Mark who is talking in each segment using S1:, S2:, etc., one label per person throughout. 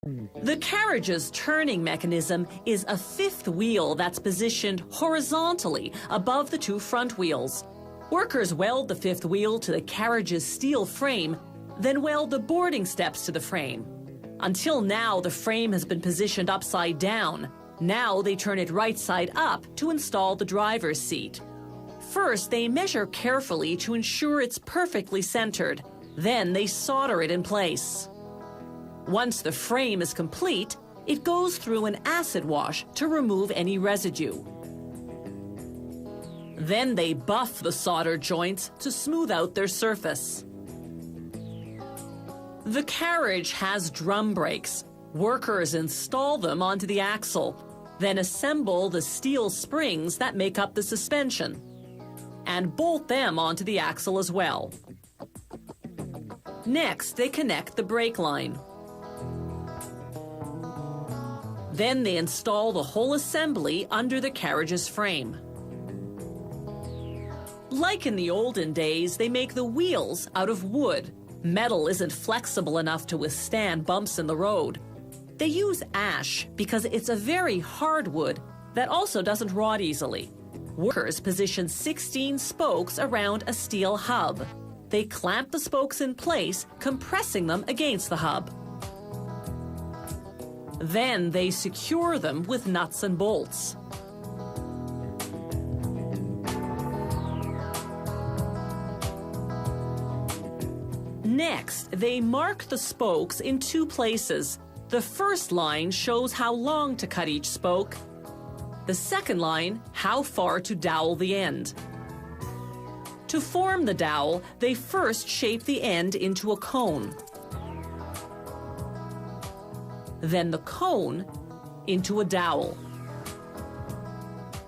S1: The carriage's turning mechanism is a fifth wheel that's positioned horizontally above the two front wheels. Workers weld the fifth wheel to the carriage's steel frame, then weld the boarding steps to the frame. Until now, the frame has been positioned upside down. Now they turn it right side up to install the driver's seat. First, they measure carefully to ensure it's perfectly centered. Then they solder it in place. Once the frame is complete, it goes through an acid wash to remove any residue. Then they buff the solder joints to smooth out their surface. The carriage has drum brakes. Workers install them onto the axle, then assemble the steel springs that make up the suspension, and bolt them onto the axle as well. Next, they connect the brake line. Then they install the whole assembly under the carriage's frame. Like in the olden days, they make the wheels out of wood. Metal isn't flexible enough to withstand bumps in the road. They use ash because it's a very hard wood that also doesn't rot easily. Workers position 16 spokes around a steel hub. They clamp the spokes in place, compressing them against the hub. Then they secure them with nuts and bolts. Next, they mark the spokes in two places. The first line shows how long to cut each spoke. The second line, how far to dowel the end. To form the dowel, they first shape the end into a cone. Then the cone into a dowel.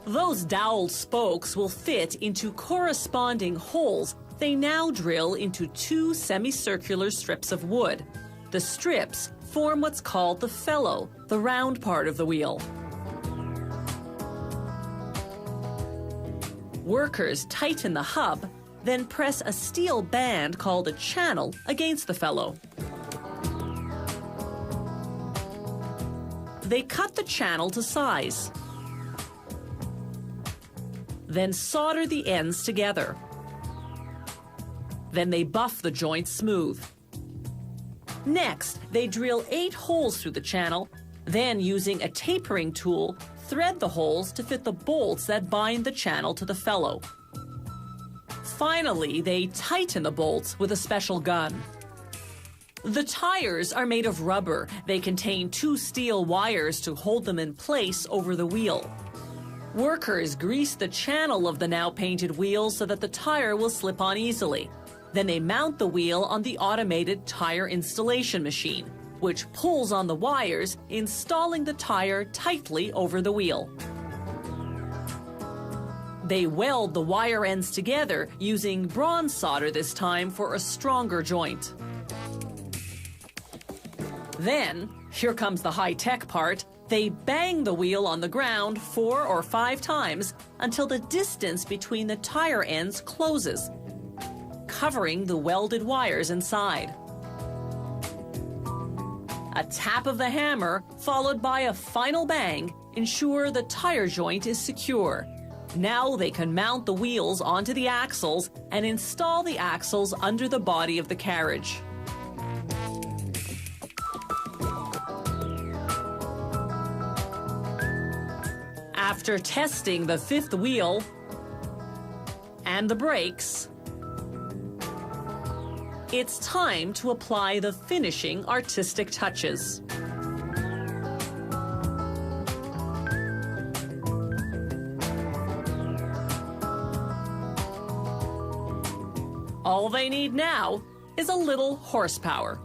S1: Those doweled spokes will fit into corresponding holes they now drill into two semicircular strips of wood. The strips form what's called the felloe, the round part of the wheel. Workers tighten the hub, then press a steel band called a channel against the felloe. They cut the channel to size, then solder the ends together. Then they buff the joints smooth. Next, they drill 8 holes through the channel, then using a tapering tool, thread the holes to fit the bolts that bind the channel to the felloe. Finally, they tighten the bolts with a special gun. The tires are made of rubber. They contain 2 steel wires to hold them in place over the wheel. Workers grease the channel of the now painted wheel so that the tire will slip on easily. Then they mount the wheel on the automated tire installation machine, which pulls on the wires, installing the tire tightly over the wheel. They weld the wire ends together using bronze solder this time for a stronger joint. Then, here comes the high-tech part, they bang the wheel on the ground 4 or 5 times until the distance between the tire ends closes, covering the welded wires inside. A tap of the hammer, followed by a final bang, ensure the tire joint is secure. Now they can mount the wheels onto the axles and install the axles under the body of the carriage. After testing the fifth wheel and the brakes, it's time to apply the finishing artistic touches. All they need now is a little horsepower.